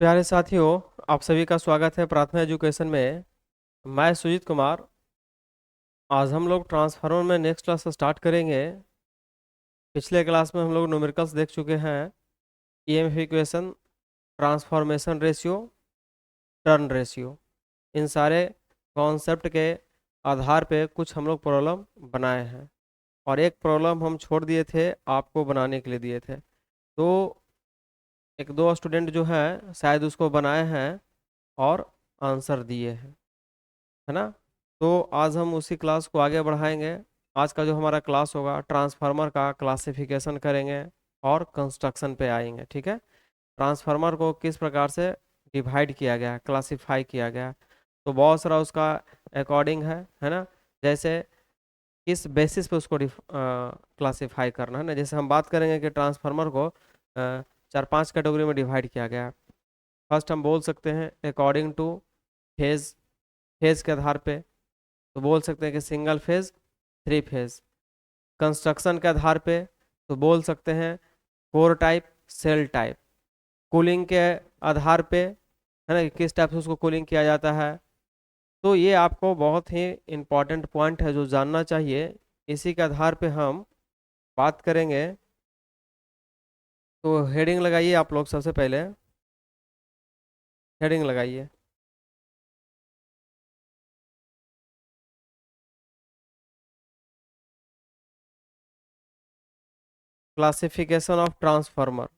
प्यारे साथियों, आप सभी का स्वागत है प्रार्थना एजुकेशन में। मैं सुजीत कुमार। आज हम लोग ट्रांसफार्मर में नेक्स्ट क्लास स्टार्ट करेंगे। पिछले क्लास में हम लोग न्यूमेरिकल्स देख चुके हैं। EMF equation, transformation ratio, turn ratio, इन सारे कॉन्सेप्ट के आधार पे कुछ हम लोग प्रॉब्लम बनाए हैं। और एक प्रॉब्लम हम छोड़ दिए थे, आपको बनाने के लिए दिए थे। तो एक दो स्टूडेंट जो है शायद उसको बनाए हैं और आंसर दिए हैं, है ना। तो आज हम उसी क्लास को आगे बढ़ाएंगे। आज का जो हमारा क्लास होगा, ट्रांसफार्मर का क्लासिफिकेशन करेंगे और कंस्ट्रक्शन पे आएंगे। ठीक है। ट्रांसफार्मर को किस प्रकार से डिवाइड किया गया है, क्लासिफाई किया गया है, तो बहुत सारा उसका अकॉर्डिंग है ना। जैसे किस बेसिस पे उसको क्लासिफाई करना है ना। जैसे हम बात करेंगे कि ट्रांसफार्मर को चार पांच कैटेगरी में डिवाइड किया गया है। फर्स्ट हम बोल सकते हैं अकॉर्डिंग टू फेज, फेज के आधार पे। तो बोल सकते हैं कि single phase, three phase. Construction के आधार पे तो बोल सकते हैं core type, shell type. Cooling के आधार पे है ना, कि किस टाइप से उसको कूलिंग किया जाता है। तो ये आपको बहुत ही इम्पोर्टेंट पॉइंट है जो जानना चाहिए। इसी के आधार पे हम बात करेंगे। तो हेडिंग लगाइए आप लोग, सबसे पहले हेडिंग लगाइए। Classification of transformer.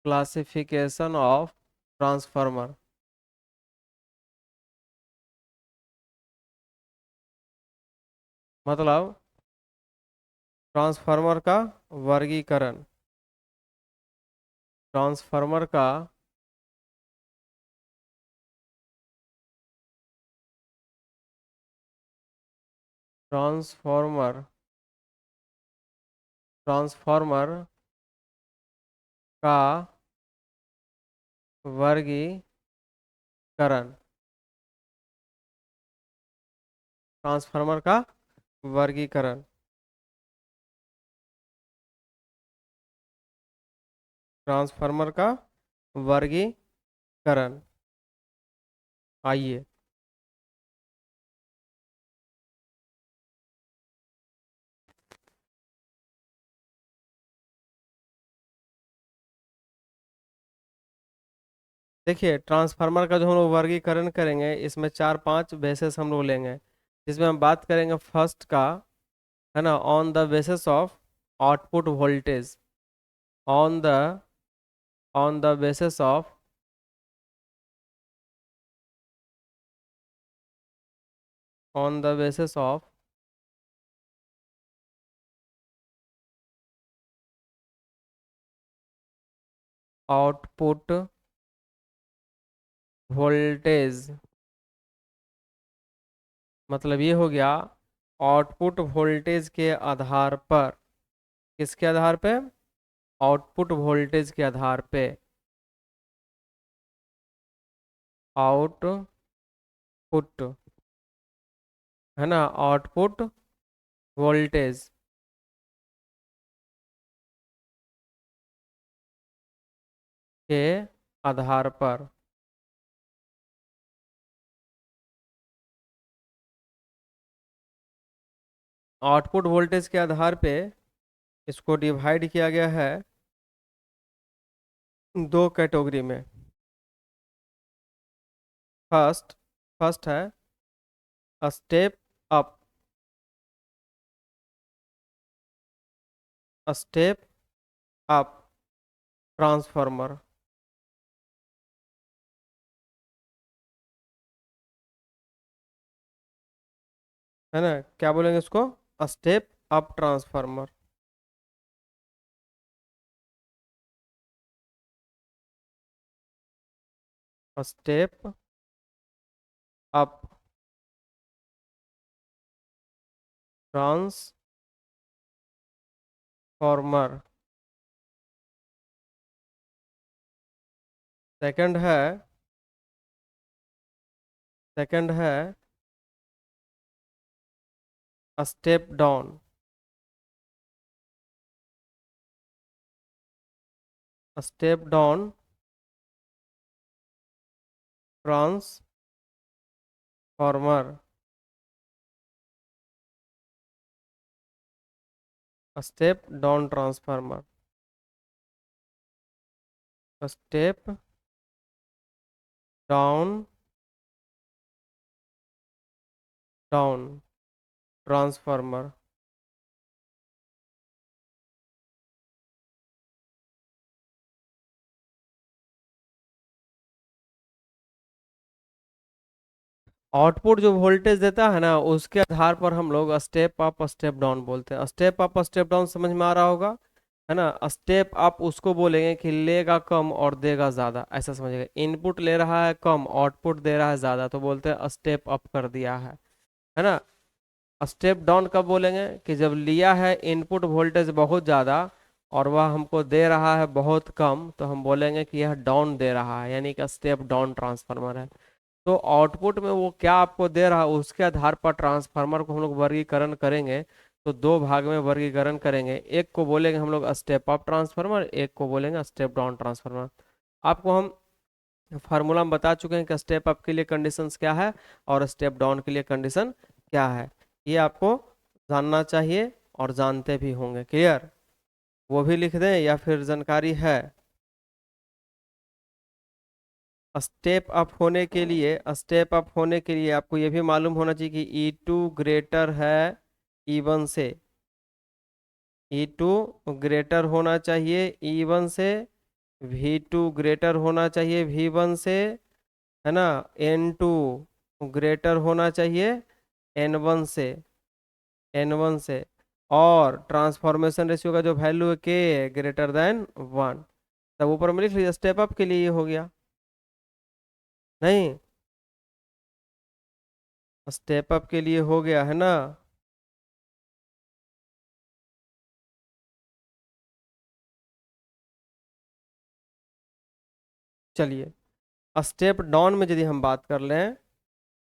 Classification of transformer मतलब ट्रांसफार्मर का वर्गीकरण। ट्रांसफार्मर का ट्रांसफार्मर ट्रांसफार्मर का वर्गीकरण। ट्रांसफार्मर का वर्गीकरण। ट्रांसफार्मर का वर्गीकरण। आइए, देखिए ट्रांसफार्मर का जो हम लोग वर्गीकरण करेंगे, इसमें चार पांच बेसिस हम लोग लेंगे। जिसमें हम बात करेंगे फर्स्ट का, है ना, on the basis of output voltage. On the on the basis of on the basis of output voltage. मतलब ये हो गया आउटपुट वोल्टेज के आधार पर। किसके आधार पे? आउटपुट वोल्टेज के आधार पे। आउटपुट, है ना, आउटपुट वोल्टेज के आधार पर। आउटपुट वोल्टेज के आधार पे इसको डिवाइड किया गया है दो कैटेगरी में। फर्स्ट फर्स्ट है step up, step up transformer. है ना, क्या बोलेंगे इसको? Step up transformer. Step up transformer. Second है step down, step down transformer, step down transformer, step down down transformer. Output जो वोल्टेज देता है ना, उसके आधार पर हम लोग स्टेप अप स्टेप डाउन बोलते हैं। स्टेप अप स्टेप डाउन समझ में आ रहा होगा, है ना। स्टेप अप उसको बोलेंगे कि लेगा कम और देगा ज्यादा, ऐसा समझिएगा। इनपुट ले रहा है कम, आउटपुट दे रहा है ज्यादा, तो बोलते हैं स्टेप अप कर दिया है ना। स्टेप डाउन कब बोलेंगे? कि जब लिया है इनपुट वोल्टेज बहुत ज़्यादा और वह हमको दे रहा है बहुत कम, तो हम बोलेंगे कि यह डाउन दे रहा है, यानी कि स्टेप डाउन ट्रांसफार्मर है। तो आउटपुट में वो क्या आपको दे रहा है, उसके आधार पर ट्रांसफार्मर को हम लोग वर्गीकरण करेंगे। तो दो भाग में वर्गीकरण करेंगे, एक को बोलेंगे हम लोग स्टेप अप ट्रांसफार्मर, एक को बोलेंगे स्टेप डाउन ट्रांसफार्मर। आपको हम फार्मूला में बता चुके हैं कि स्टेप अप के लिए कंडीशंस क्या है और स्टेप डाउन के लिए कंडीशन क्या है। ये आपको जानना चाहिए और जानते भी होंगे। क्लियर? वो भी लिख दें या फिर जानकारी है? स्टेप अप होने के लिए, स्टेप अप होने के लिए आपको ये भी मालूम होना चाहिए कि E2 ग्रेटर है E1 से। E2 ग्रेटर होना चाहिए E1 से, V2 ग्रेटर होना चाहिए V1 से, है ना। N2 ग्रेटर होना चाहिए N1 से, N1 से। और ट्रांसफॉर्मेशन रेशियो का जो वैल्यू है के ग्रेटर देन 1। तब ऊपर में लिख लीजिए स्टेप अप के लिए ये हो गया। नहीं, स्टेप अप के लिए हो गया है ना। चलिए, स्टेप डाउन में यदि हम बात कर लें,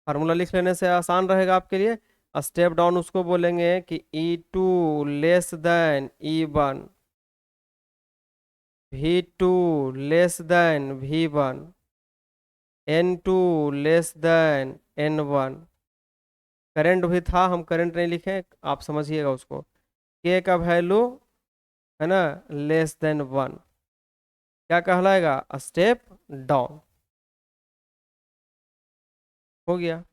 फार्मूला लिख लेने से आसान रहेगा आपके लिए। स्टेप डाउन उसको बोलेंगे कि E2 less than E1, V2 less than V1, N2 less than N1। Current भी था, हम करंट नहीं लिखे, आप समझिएगा उसको। के का वैल्यू, है ना, लेस देन 1, क्या कहलाएगा? Step down. हो गया।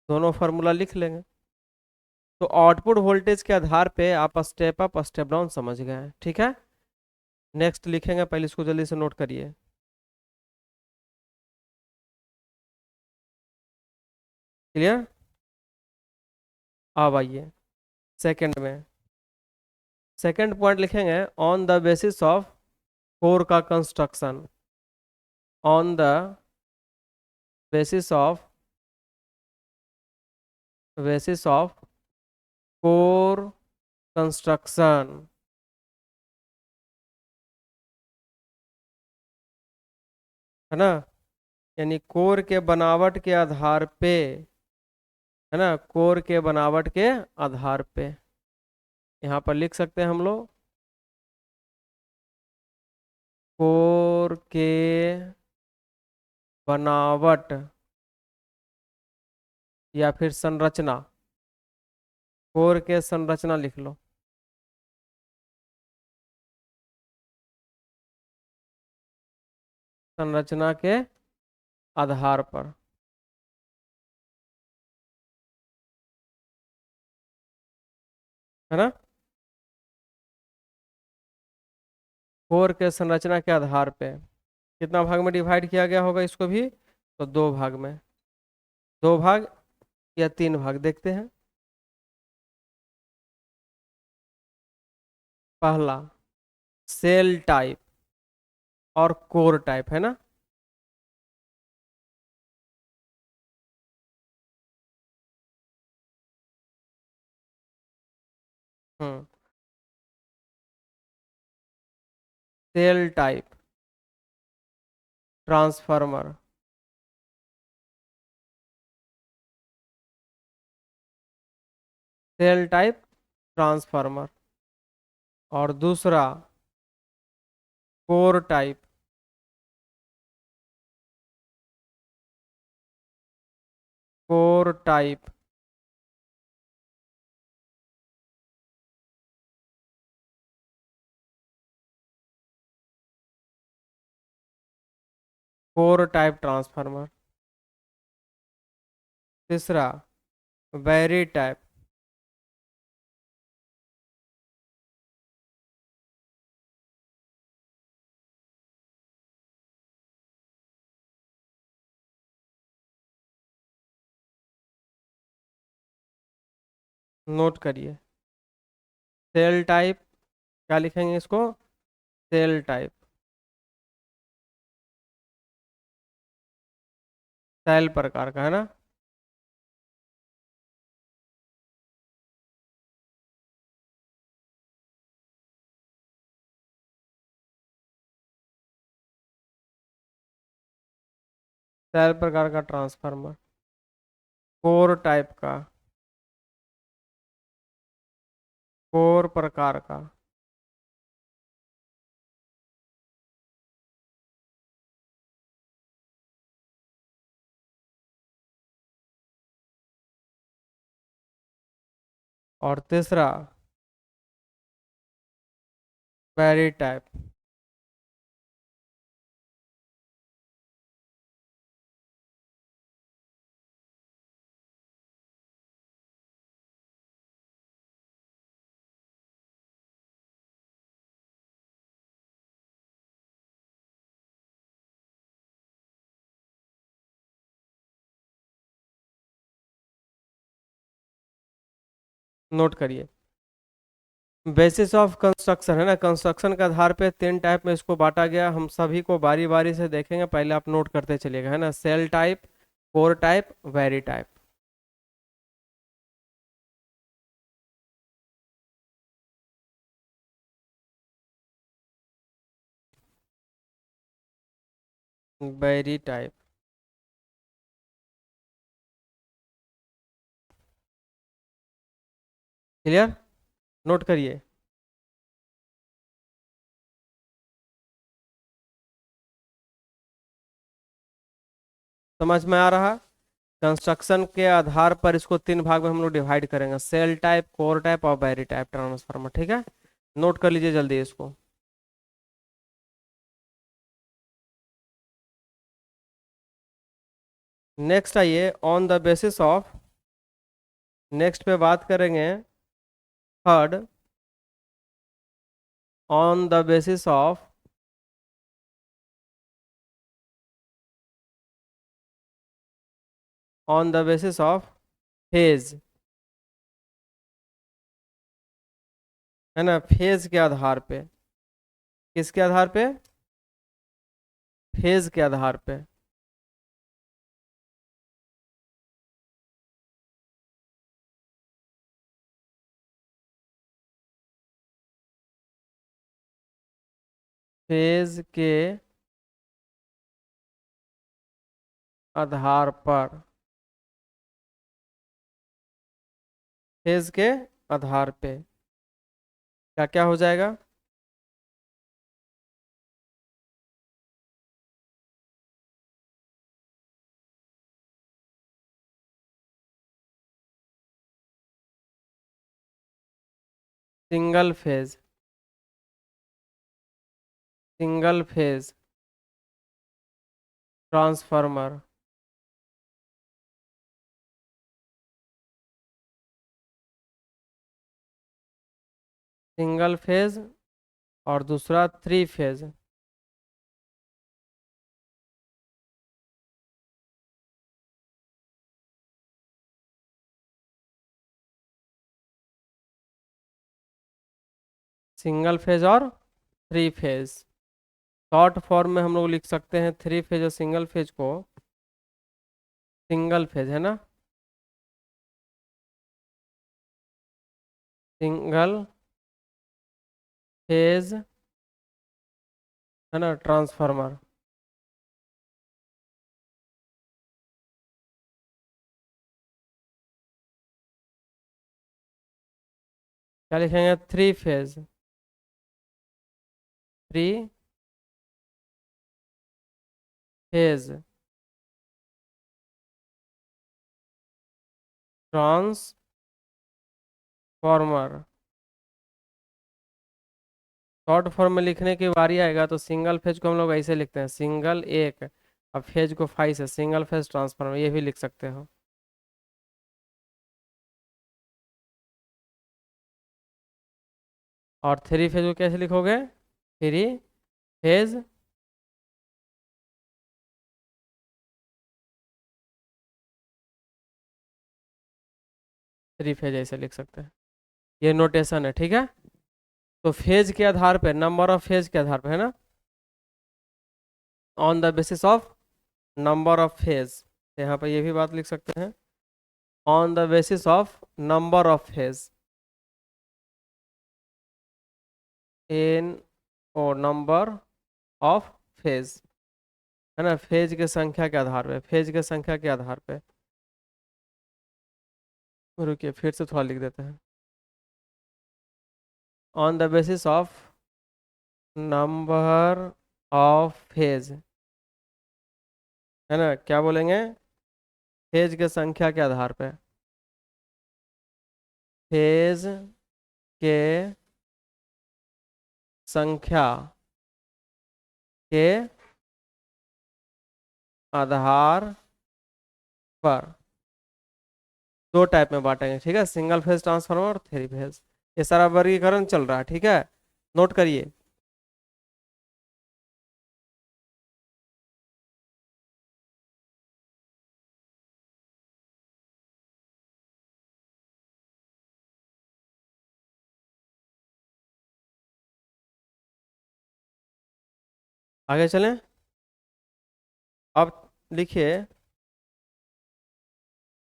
दोनों फार्मूला लिख लेंगे। तो आउटपुट वोल्टेज के आधार पे आप स्टेप अप स्टेप डाउन समझ गए हैं, ठीक है। नेक्स्ट लिखेंगे, पहले इसको जल्दी से नोट करिए। क्लियर? अब आइए सेकंड में। सेकंड पॉइंट लिखेंगे on the basis of core का construction. On the basis of core construction, है ना। यानी कोर के बनावट के आधार पे, है ना, कोर के बनावट के आधार पे यहाँ पर लिख सकते हैं हम लोग कोर के बनावट या फिर संरचना। कोर के संरचना लिख लो, संरचना के आधार पर, है ना। कोर के संरचना के आधार पे कितना भाग में डिवाइड किया गया होगा इसको भी? तो दो भाग में, दो भाग या तीन भाग देखते हैं। पहला सेल टाइप और कोर टाइप, है ना। हम्म। Shell type, transformer. Shell type transformer. और दूसरा core type. Core type. Core type transformer. तीसरा बैरी टाइप। नोट करिए। सेल टाइप, क्या लिखेंगे इसको? Cell type. सेल प्रकार का है ना। सेल प्रकार का ट्रांसफार्मर। कोर टाइप का। कोर प्रकार का। और तीसरा बैरी टाइप। नोट करिए। बेसिस ऑफ कंस्ट्रक्शन है ना, कंस्ट्रक्शन के आधार पे तीन टाइप में इसको बांटा गया। हम सभी को बारी बारी से देखेंगे, पहले आप नोट करते चलिएगा, है ना। Shell type, core type, berry type. Berry type. Clear? Note करिए। समझ में आ रहा? कंस्ट्रक्शन के आधार पर इसको तीन भाग में हम लोग डिवाइड करेंगे, सेल टाइप, कोर टाइप और बैरी टाइप ट्रांसफार्मर। ठीक है, नोट कर लीजिए जल्दी इसको। नेक्स्ट आइए, on the basis of, next पे बात करेंगे third, on the basis of, on the basis of phase, है ना। फेज के आधार पे। किसके आधार पे? फेज के आधार पे। फेज के आधार पर। फेज के आधार पे क्या क्या हो जाएगा? Single phase. Single phase transformer. Single phase और दूसरा थ्री फेज। सिंगल फेज और थ्री फेज। शॉर्ट फॉर्म में हम लोग लिख सकते हैं थ्री फेज और सिंगल फेज को सिंगल फेज, है ना। सिंगल फेज, है ना, ट्रांसफार्मर। क्या लिखेंगे? Three phase, three phase transformer. Short form में लिखने की बारी आएगा तो सिंगल फेज को हम लोग ऐसे लिखते हैं, सिंगल एक, अब फेज को फाई से सिंगल फेज ट्रांसफॉर्मर, ये भी लिख सकते हो। और थ्री फेज को कैसे लिखोगे? थ्री फेज थ्री फेज ऐसे लिख सकते हैं। ये नोटेशन है, ठीक है। तो फेज के आधार पे, नंबर ऑफ फेज के आधार पे है ना, on the basis of number of phase, यहाँ पे ये भी बात लिख सकते हैं, on the basis of number of phase in, और नंबर ऑफ फेज, है ना, फेज के संख्या के आधार पे, फेज के संख्या के आधार पे। रुकिए फिर से थोड़ा लिख देते हैं, on the basis of number of phase, है ना, क्या बोलेंगे? फेज के संख्या के आधार पे, फेज के संख्या के आधार पर दो टाइप में बांटेंगे, ठीक है, सिंगल फेज ट्रांसफार्मर और थ्री फेज। ये सारा वर्गीकरण चल रहा है, ठीक है, नोट करिए। आगे चलें। अब लिखिए,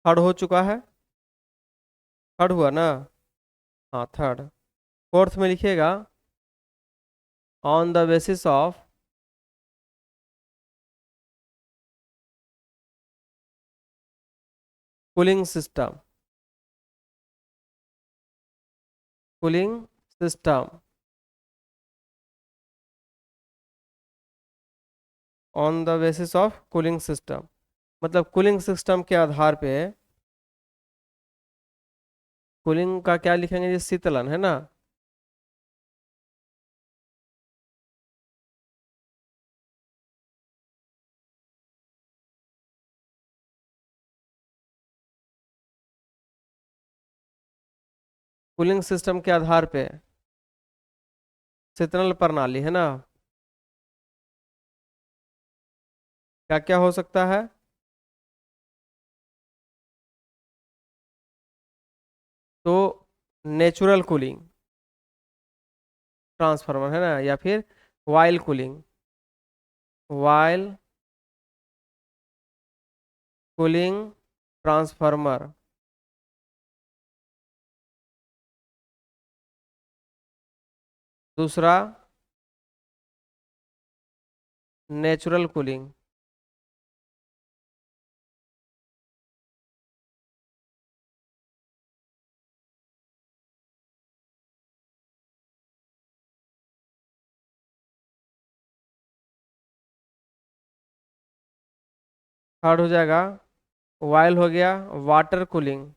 थर्ड हो चुका है, थर्ड हुआ ना, हाँ थर्ड। फोर्थ में लिखिएगा, on the basis of cooling system, cooling system, on the basis of cooling system, मतलब कूलिंग सिस्टम के आधार पे, कूलिंग का क्या लिखेंगे? ये शीतलन है ना, कूलिंग सिस्टम के आधार पे शीतलन प्रणाली, है ना, क्या क्या हो सकता है? तो नेचुरल कूलिंग ट्रांसफार्मर, है ना, या फिर while cooling, while cooling transformer. दूसरा, नेचुरल कूलिंग। थर्ड हो जाएगा, वाइल हो गया water cooling.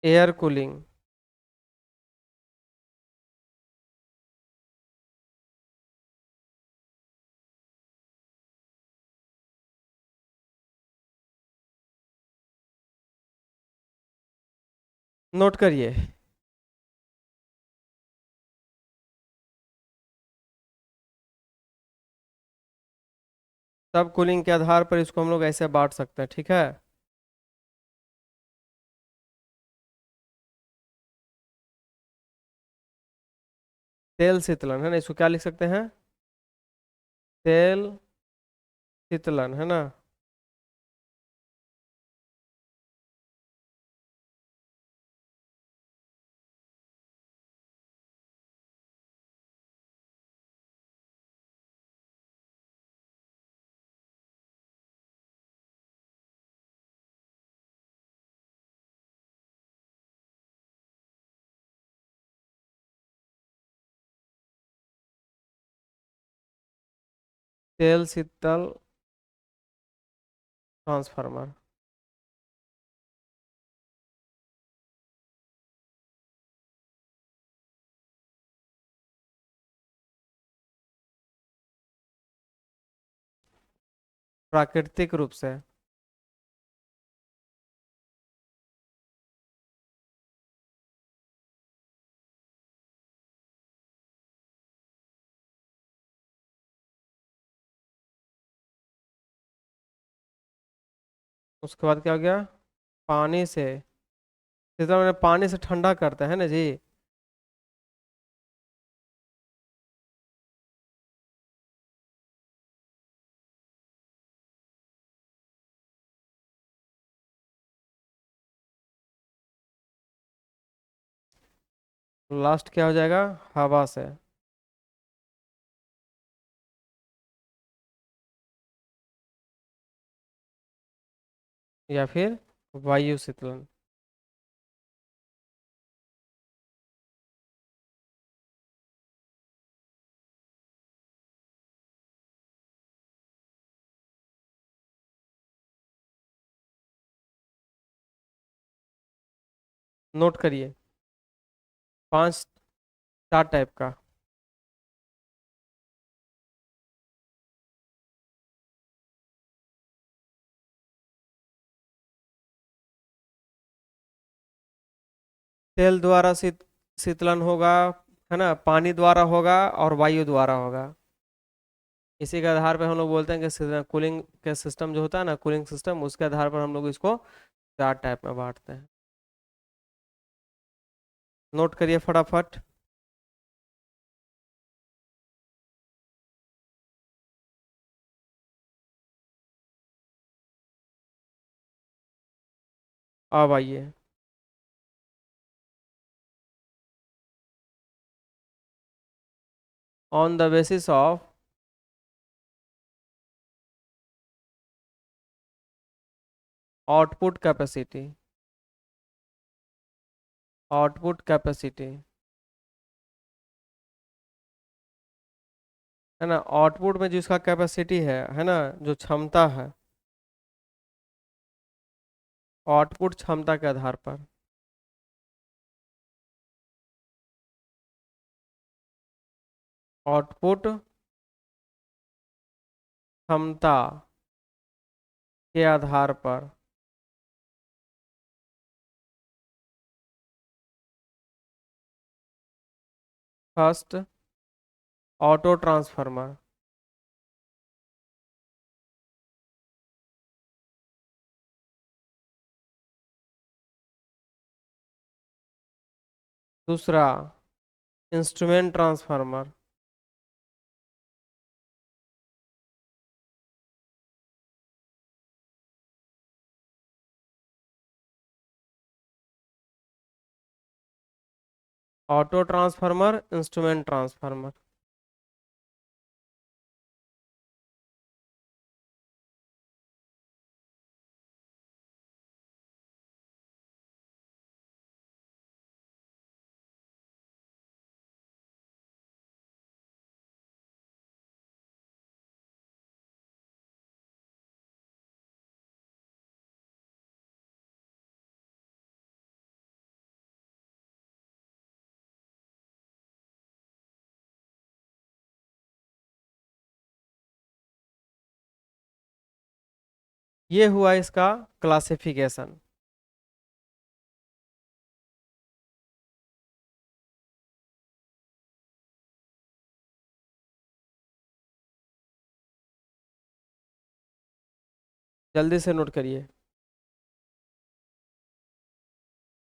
Air cooling. Note करिए। सब कूलिंग के आधार पर इसको हम लोग ऐसे बांट सकते हैं, ठीक है। तेल शीतलन, है ना, इसको क्या लिख सकते हैं? तेल शीतलन, है ना। तेल शीतल ट्रांसफार्मर। प्राकृतिक रूप से। उसके बाद क्या हो गया? पानी से। शीतल मैंने पानी से ठंडा करते हैं ना जी। लास्ट क्या हो जाएगा? हवा से। या फिर वायु शीतलन। नोट करिए। पांच, चार टाइप का। तेल द्वारा शीतलन होगा, है ना, पानी द्वारा होगा और वायु द्वारा होगा। इसी के आधार पर हम लोग बोलते हैं कि कूलिंग के सिस्टम जो होता है ना, कूलिंग सिस्टम, उसके आधार पर हम लोग इसको चार टाइप में बांटते हैं। नोट करिए फटाफट। अब आइए। On the basis of output capacity. Output capacity, है ना, आउटपुट में जिसका कैपेसिटी है ना, जो क्षमता है, आउटपुट क्षमता के आधार पर। आउटपुट क्षमता के आधार पर। First, auto transformer. दूसरा, instrument transformer. Auto transformer, instrument transformer. ये हुआ इसका क्लासिफिकेशन। जल्दी से नोट करिए।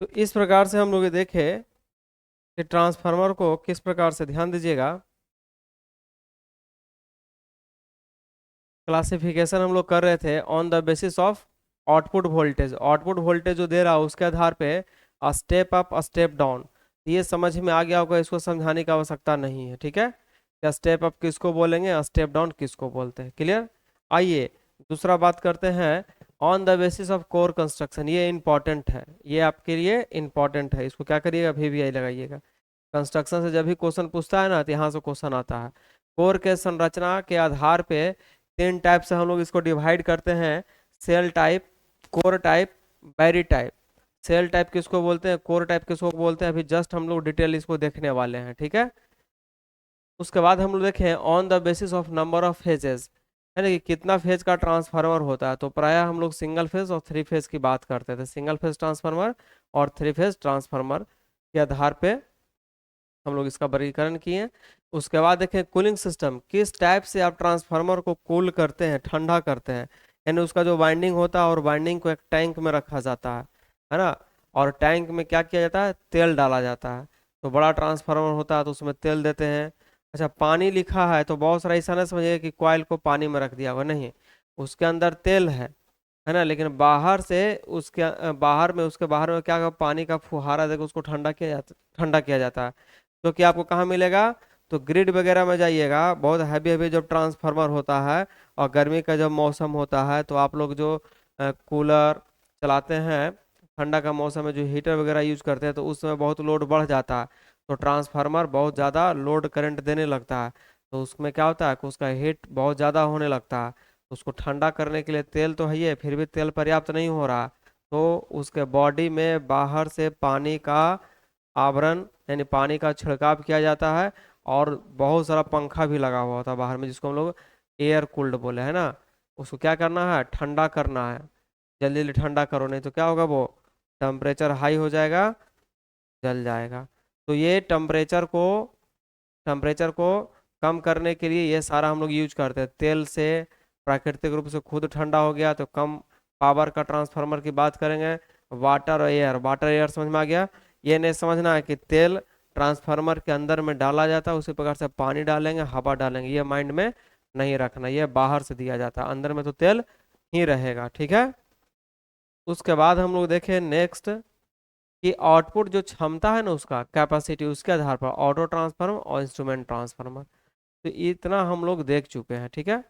तो इस प्रकार से हम लोग ये देखे कि ट्रांसफार्मर को किस प्रकार से, ध्यान दीजिएगा, क्लासिफिकेशन हम लोग कर रहे थे on the basis of output voltage. Output voltage जो दे रहा है उसके आधार पे स्टेप अप स्टेप डाउन। ये समझ में आ गया होगा, इसको समझाने की आवश्यकता नहीं है, ठीक है। क्या स्टेप अप किसको बोलेंगे, स्टेप डाउन किसको बोलते हैं, क्लियर। आइए दूसरा बात करते हैं, on the basis of core construction. ये इंपॉर्टेंट है, ये आपके लिए इंपॉर्टेंट है, इसको क्या करिएगा, VVI लगाइएगा। कंस्ट्रक्शन से जब भी क्वेश्चन पूछता है ना, तो यहाँ से क्वेश्चन आता है। कोर के संरचना के आधार पे तीन टाइप से हम लोग इसको डिवाइड करते हैं। सेल टाइप, कोर टाइप, बैरी टाइप। सेल टाइप किसको बोलते हैं, कोर टाइप किसको बोलते हैं, अभी जस्ट हम लोग डिटेल इसको देखने वाले हैं, ठीक है। उसके बाद हम लोग देखें on the basis of number of phases, है ना, कि कितना फेज का ट्रांसफार्मर होता है। तो प्रायः हम लोग सिंगल फेज और थ्री फेज की बात करते थे, सिंगल फेज ट्रांसफार्मर और थ्री फेज ट्रांसफार्मर के आधार पे हम लोग इसका वर्गीकरण किए। उसके बाद देखें कूलिंग सिस्टम, किस टाइप से आप ट्रांसफार्मर को कूल करते हैं, ठंडा करते हैं। यानी उसका जो वाइंडिंग होता है और वाइंडिंग को एक टैंक में रखा जाता है ना। और टैंक में क्या किया जाता है, तेल डाला जाता है। तो बड़ा ट्रांसफार्मर होता है तो उसमें तेल देते हैं। अच्छा, पानी लिखा है तो बहुत सारा ऐसा ना समझिए कि कॉइल को पानी में रख दिया हुआ, नहीं, उसके अंदर तेल है ना। लेकिन बाहर से उसके बाहर में, उसके बाहर में क्या, पानी का फुहारा देकर उसको ठंडा किया जाता है। तो क्या आपको कहाँ मिलेगा, तो ग्रिड वगैरह में जाइएगा, बहुत हैवी हैवी जब ट्रांसफार्मर होता है और गर्मी का जब मौसम होता है तो आप लोग जो कूलर चलाते हैं, ठंडा का मौसम में जो हीटर वगैरह यूज करते हैं तो उस समय बहुत लोड बढ़ जाता है। तो ट्रांसफार्मर बहुत ज़्यादा लोड करंट देने लगता है। तो उसमें क्या होता है कि उसका हीट बहुत ज़्यादा होने लगता है। तो उसको ठंडा करने के लिए तेल तो है ही है, फिर भी तेल पर्याप्त नहीं हो रहा। तो उसके बॉडी में बाहर से पानी का आवरण यानी पानी का छिड़काव किया जाता है। और बहुत सारा पंखा भी लगा हुआ होता है बाहर में, जिसको हम लोग एयर कूल्ड बोले, है ना। उसको क्या करना है, ठंडा करना है। जल्दी जल्दी ठंडा करो, नहीं तो क्या होगा, वो टेम्परेचर हाई हो जाएगा, जल जाएगा। तो ये टेम्परेचर को कम करने के लिए ये सारा हम लोग यूज करते हैं। तेल से प्राकृतिक रूप से खुद ठंडा हो गया तो कम पावर का ट्रांसफार्मर की बात करेंगे। वाटर और एयर, वाटर एयर समझ में आ गया। ये नहीं समझना है कि तेल ट्रांसफार्मर के अंदर में डाला जाता है, उसी प्रकार से पानी डालेंगे, हवा डालेंगे, ये माइंड में नहीं रखना। ये बाहर से दिया जाता है, अंदर में तो तेल ही रहेगा, ठीक है। उसके बाद हम लोग देखें नेक्स्ट कि आउटपुट जो क्षमता है ना, उसका कैपेसिटी, उसके आधार पर ऑटो ट्रांसफार्मर और इंस्ट्रूमेंट ट्रांसफार्मर। तो इतना हम लोग देख चुके हैं, ठीक है,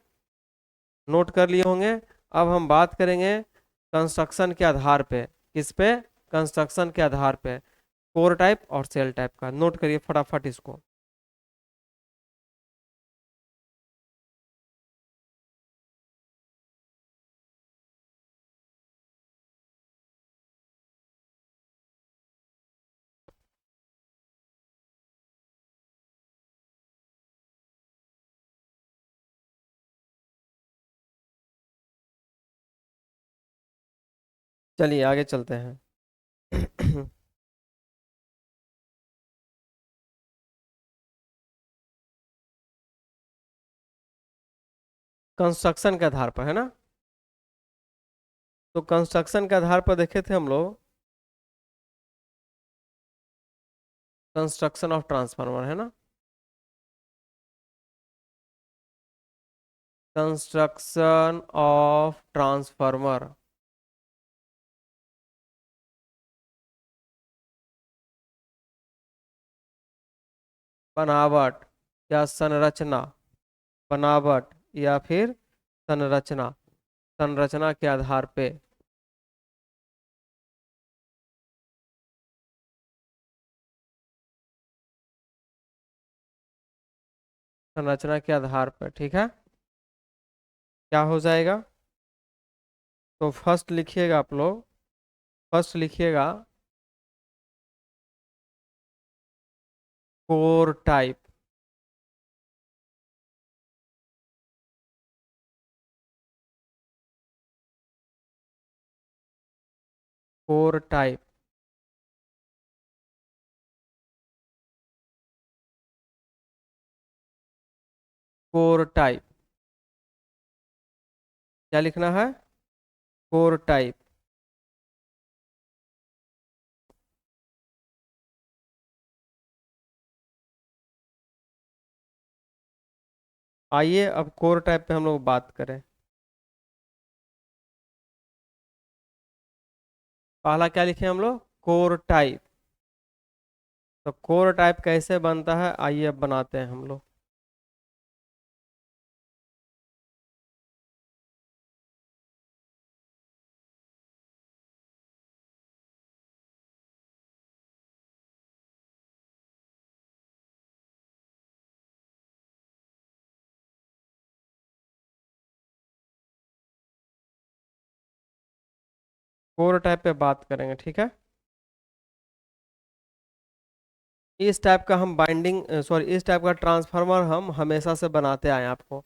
नोट कर लिए होंगे। अब हम बात करेंगे कंस्ट्रक्शन के आधार पे, किस पे, कंस्ट्रक्शन के आधार पे, कोर टाइप और सेल टाइप का। नोट करिए फटाफट इसको। चलिए आगे चलते हैं। कंस्ट्रक्शन के आधार पर, है ना। तो कंस्ट्रक्शन के आधार पर देखे थे हम लोग कंस्ट्रक्शन ऑफ ट्रांसफार्मर, है ना। कंस्ट्रक्शन ऑफ ट्रांसफार्मर, बनावट या संरचना, बनावट या फिर संरचना, संरचना के आधार पे, संरचना के आधार पर, ठीक है। क्या हो जाएगा, तो फर्स्ट लिखिएगा आप लोग, फर्स्ट लिखिएगा core type, core type, core type, क्या लिखना है, कोर टाइप। आइए अब कोर टाइप पे हम लोग बात करें। पहला क्या लिखे हम लोग, कोर टाइप। तो कोर टाइप कैसे बनता है, आइए अब बनाते हैं हम लोग। कोर टाइप पे बात करेंगे, ठीक है। इस टाइप का हम बाइंडिंग सॉरी इस टाइप का ट्रांसफार्मर हम हमेशा से बनाते आए हैं आपको।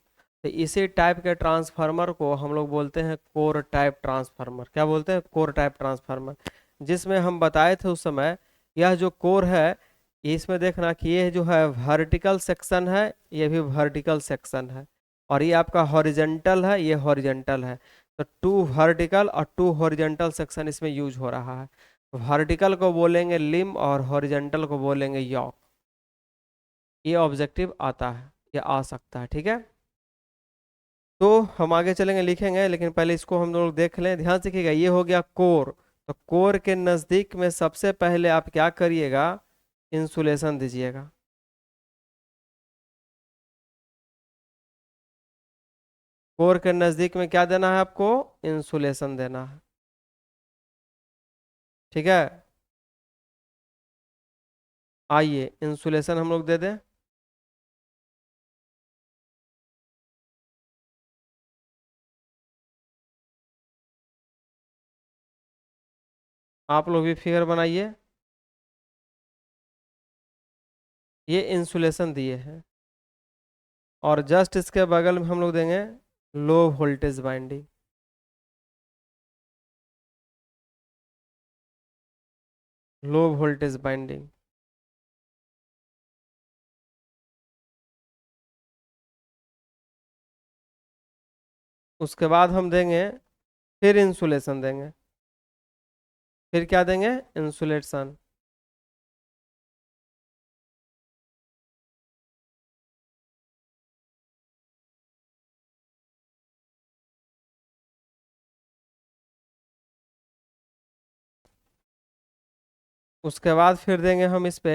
तो इसी टाइप के ट्रांसफार्मर को हम लोग बोलते हैं कोर टाइप ट्रांसफार्मर। क्या बोलते हैं? Core type transformer. जिसमें हम बताए थे उस समय, यह जो कोर है, इसमें देखना कि ये जो है वर्टिकल सेक्शन है, ये भी वर्टिकल सेक्शन है, और ये आपका हॉरिजेंटल है, ये हॉरिजेंटल है। तो टू वर्टिकल और टू हॉरिजेंटल सेक्शन इसमें यूज हो रहा है। वर्टिकल को बोलेंगे लिम और हॉरिजेंटल को बोलेंगे यॉक। ये ऑब्जेक्टिव आता है, ये आ सकता है, ठीक है। तो हम आगे चलेंगे, लिखेंगे, लेकिन पहले इसको हम लोग देख लें। ध्यान से देखिएगा, ये हो गया कोर। तो कोर के नज़दीक में सबसे पहले आप क्या करिएगा? इंसुलेशन दीजिएगा। कोर के नज़दीक में क्या देना है आपको? इंसुलेशन देना है, ठीक है। आइए इंसुलेशन हम लोग दे दें। आप लोग भी फिगर बनाइए। ये इंसुलेशन दिए हैं, और जस्ट इसके बगल में हम लोग देंगे low voltage binding. Low voltage binding. उसके बाद हम देंगे, फिर इंसुलेशन देंगे। फिर क्या देंगे? इंसुलेशन। उसके बाद फिर देंगे हम इस पे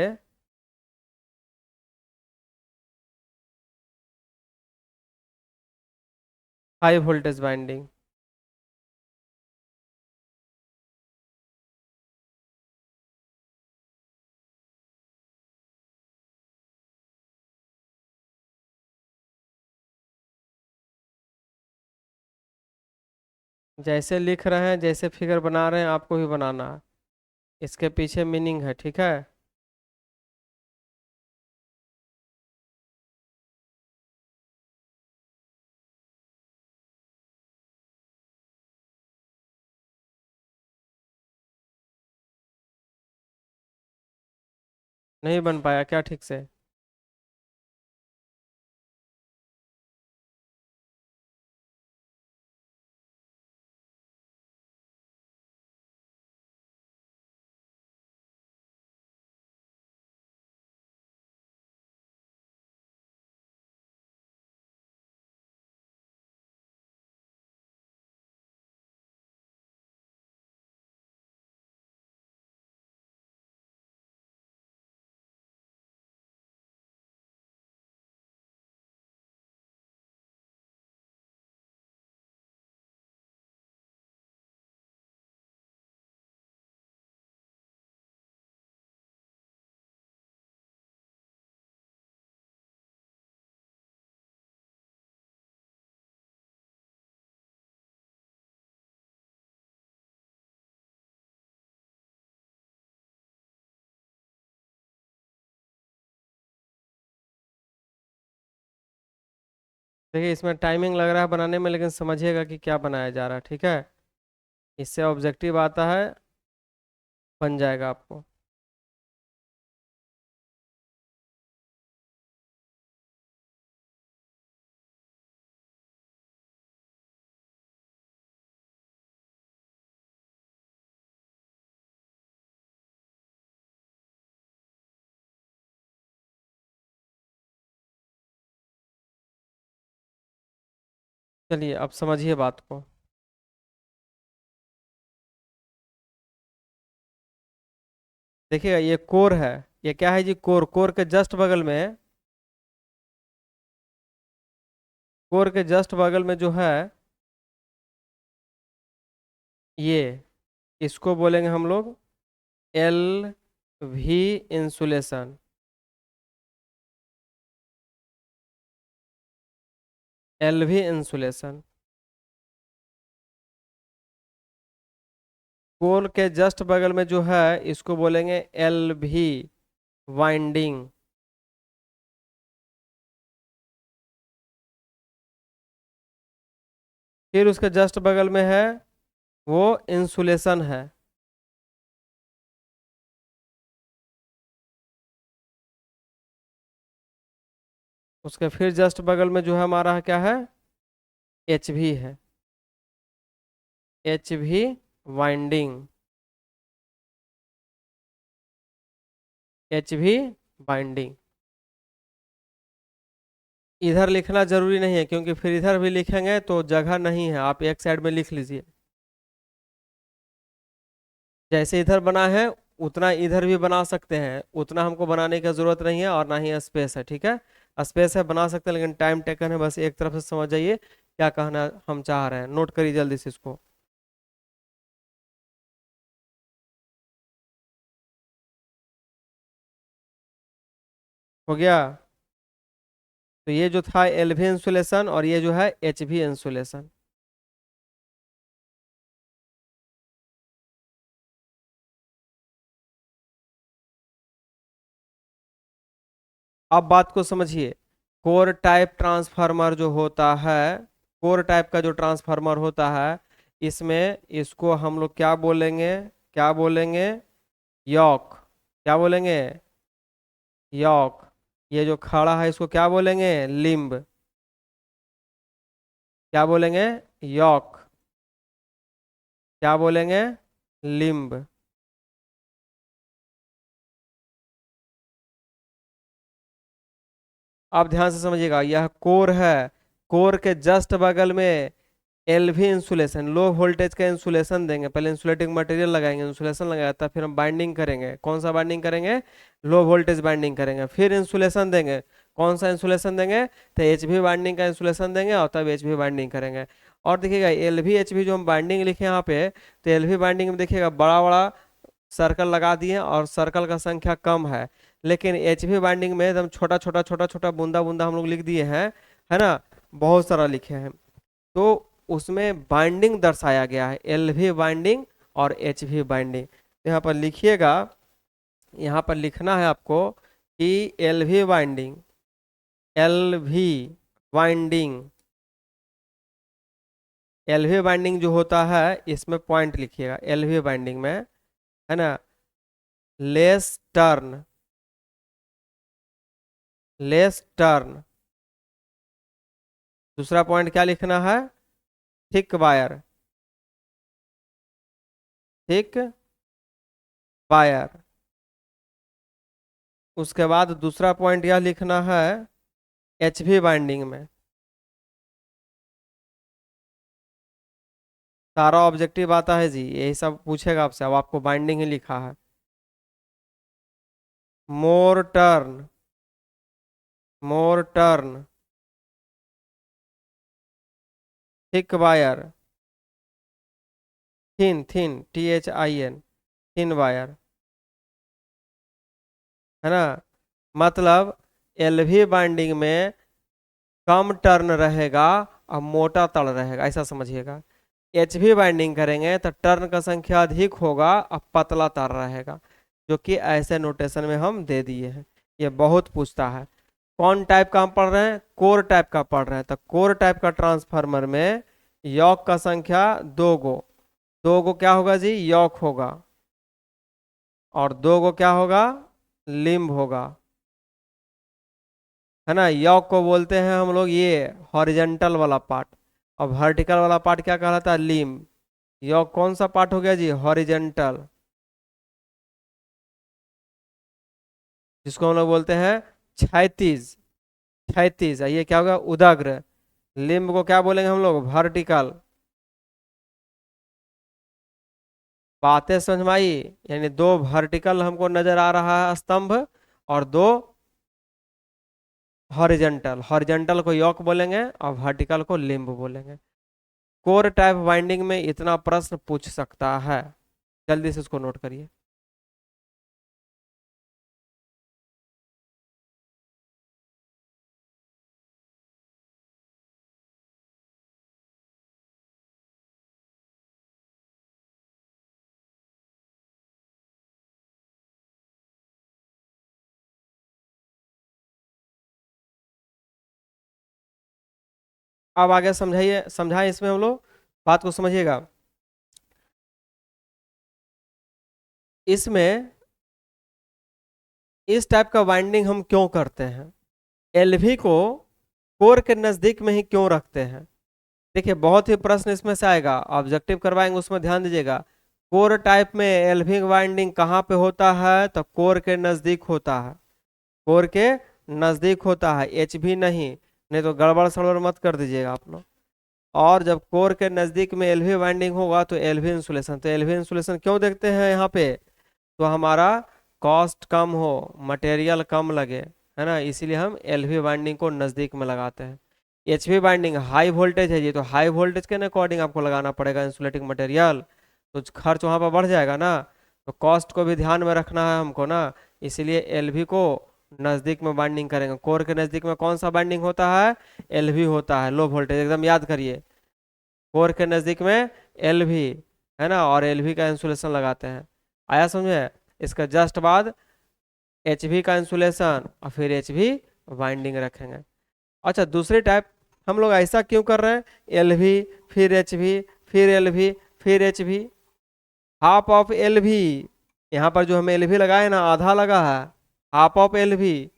हाई वोल्टेज बाइंडिंग। जैसे लिख रहे हैं, जैसे फिगर बना रहे हैं, आपको भी बनाना है। इसके पीछे मीनिंग है, ठीक है। नहीं बन पाया क्या ठीक से? देखिए, इसमें टाइमिंग लग रहा है बनाने में, लेकिन समझिएगा कि क्या बनाया जा रहा है, ठीक है। इससे ऑब्जेक्टिव आता है, बन जाएगा आपको। चलिए अब समझिए बात को। देखिएगा, ये कोर है। ये क्या है जी? कोर। कोर के जस्ट बगल में, कोर के जस्ट बगल में जो है, ये, इसको बोलेंगे हम लोग L V insulation. L V insulation. Core के जस्ट बगल में जो है इसको बोलेंगे एल भी वाइंडिंग। फिर उसके जस्ट बगल में है वो इंसुलेशन है। उसके फिर जस्ट बगल में जो है हमारा क्या है, एच भी है, एच भी वाइंडिंग, एच भी बाइंडिंग। इधर लिखना जरूरी नहीं है क्योंकि फिर इधर भी लिखेंगे तो जगह नहीं है, आप एक साइड में लिख लीजिए। जैसे इधर बना है उतना इधर भी बना सकते हैं, उतना हमको बनाने की जरूरत नहीं है और ना ही स्पेस है, ठीक है। स्पेस है बना सकते हैं लेकिन टाइम टेकन है, बस एक तरफ से समझ जाइए क्या कहना हम चाह रहे हैं, नोट करिए जल्दी से इसको। हो गया। तो ये जो था एल भी इंसुलेशन और ये जो है एच भी इंसुलेशन। अब बात को समझिए। कोर टाइप ट्रांसफार्मर जो होता है, कोर टाइप का जो ट्रांसफार्मर होता है, इसमें इसको हम लोग क्या बोलेंगे, क्या बोलेंगे, यॉक। क्या बोलेंगे, यॉक। ये जो खड़ा है इसको क्या बोलेंगे, लिम्ब। क्या बोलेंगे, यॉक। क्या बोलेंगे, लिम्ब। अब ध्यान से समझिएगा, यह कोर है, कोर के जस्ट बगल में एलवी इंसुलेशन, लो वोल्टेज का इंसुलेशन देंगे, पहले इंसुलेटिंग मटेरियल लगाएंगे, इंसुलेशन लगाया था, फिर हम बाइंडिंग करेंगे, कौन सा बाइंडिंग करेंगे, लो वोल्टेज बाइंडिंग करेंगे, फिर इंसुलेशन देंगे, कौन सा इंसुलेशन देंगे, तो एच भी बाइंडिंग का इंसुलेशन देंगे और तब एच भी बाइंडिंग करेंगे। और देखिएगा एल भी एच भी जो हम बाइंडिंग लिखे यहाँ पे, तो एल भी बाइंडिंग में देखिएगा बड़ा बड़ा सर्कल लगा दिए और सर्कल का संख्या कम है, लेकिन एच भी बाइंडिंग में एकदम छोटा छोटा छोटा छोटा बूंदा बूंदा हम लोग लिख दिए हैं, है ना, बहुत सारा लिखे हैं। तो उसमें बाइंडिंग दर्शाया गया है, एल भी बाइंडिंग और एच भी बाइंडिंग। यहाँ पर लिखिएगा, यहाँ पर लिखना है आपको कि एल भी बाइंडिंग, एल भी बाइंडिंग, एल भी बाइंडिंग जो होता है इसमें पॉइंट लिखिएगा, एल भी बाइंडिंग में, है ना, लेस टर्न, लेस टर्न। दूसरा पॉइंट क्या लिखना है, थिक वायर, थिक वायर। उसके बाद दूसरा पॉइंट यह लिखना है एच भी बाइंडिंग में, सारा ऑब्जेक्टिव आता है जी, यही सब पूछेगा आपसे, अब आपको बाइंडिंग ही लिखा है। मोर टर्न, मोर turn, thick wire, thin, thin, THIN, thin wire, है ना। मतलब एलवी बाइंडिंग में कम टर्न रहेगा और मोटा तल रहेगा, ऐसा समझिएगा। एच भी बाइंडिंग करेंगे तो टर्न का संख्या अधिक होगा और पतला तार रहेगा, जो कि ऐसे नोटेशन में हम दे दिए हैं। ये बहुत पूछता है। कौन टाइप का हम पढ़ रहे हैं, कोर टाइप का पढ़ रहे हैं, तो कोर टाइप का ट्रांसफार्मर में यॉक का संख्या दो गो, दो गो क्या होगा जी, यॉक होगा, और दो गो क्या होगा, लिम्ब होगा, है ना। यॉक को बोलते हैं हम लोग ये हॉरिजेंटल वाला पार्ट, और वर्टिकल वाला पार्ट क्या कहलाता है, लिम्ब। यॉक कौन सा पार्ट हो गया जी, हॉरिजेंटल, जिसको हम लोग बोलते हैं क्षैतिज, क्षैतिज। ये क्या होगा, उदग्र। लिम्ब को क्या बोलेंगे हम लोग, वर्टिकल। बातें समझ में आई, यानी दो वर्टिकल हमको नजर आ रहा है स्तंभ, और दो हॉरिजेंटल, हॉरिजेंटल को यॉक बोलेंगे और वर्टिकल को लिम्ब बोलेंगे। कोर टाइप वाइंडिंग में इतना प्रश्न पूछ सकता है, जल्दी से उसको नोट करिए। अब आगे समझाइए, समझाएं इसमें हम लोग, बात को समझिएगा। इसमें इस टाइप का वाइंडिंग हम क्यों करते हैं, एलवी को कोर के नजदीक में ही क्यों रखते हैं? देखिए बहुत ही प्रश्न इसमें से आएगा, ऑब्जेक्टिव करवाएंगे उसमें ध्यान दीजिएगा। कोर टाइप में एलवी वाइंडिंग कहाँ पे होता है, तो कोर के नजदीक होता है, कोर के नजदीक होता है, एच भी नहीं, नहीं तो गड़बड़ सड़बड़ मत कर दीजिएगा आप लोग। और जब कोर के नजदीक में एलवी वाइंडिंग होगा तो एलवी इंसुलेशन, तो एलवी इंसुलेशन क्यों देखते हैं यहाँ पे, तो हमारा कॉस्ट कम हो, मटेरियल कम लगे, है ना, इसीलिए हम एलवी बाइंडिंग को नज़दीक में लगाते हैं। एचवी बाइंडिंग हाई वोल्टेज है, ये तो हाई वोल्टेज के अकॉर्डिंग आपको लगाना पड़ेगा इंसुलेटिंग मटेरियल, तो खर्च वहाँ पर बढ़ जाएगा ना, तो कॉस्ट को भी ध्यान में रखना है हमको ना, इसीलिए एलवी को नज़दीक में बाइंडिंग करेंगे। कोर के नज़दीक में कौन सा बाइंडिंग होता है, एलवी होता है, लो वोल्टेज, एकदम याद करिए, कोर के नज़दीक में एलवी, है ना, और एलवी का इंसुलेशन लगाते हैं। आया समझे? इसका जस्ट बाद एच वी का इंसुलेशन और फिर एच वी वाइंडिंग रखेंगे। अच्छा दूसरी टाइप हम लोग ऐसा क्यों कर रहे हैं, एल वी फिर एच वी फिर एल वी फिर H we, half of L V, यहाँ पर जो हम एल वी लगाए ना आधा लगा है, half of L V,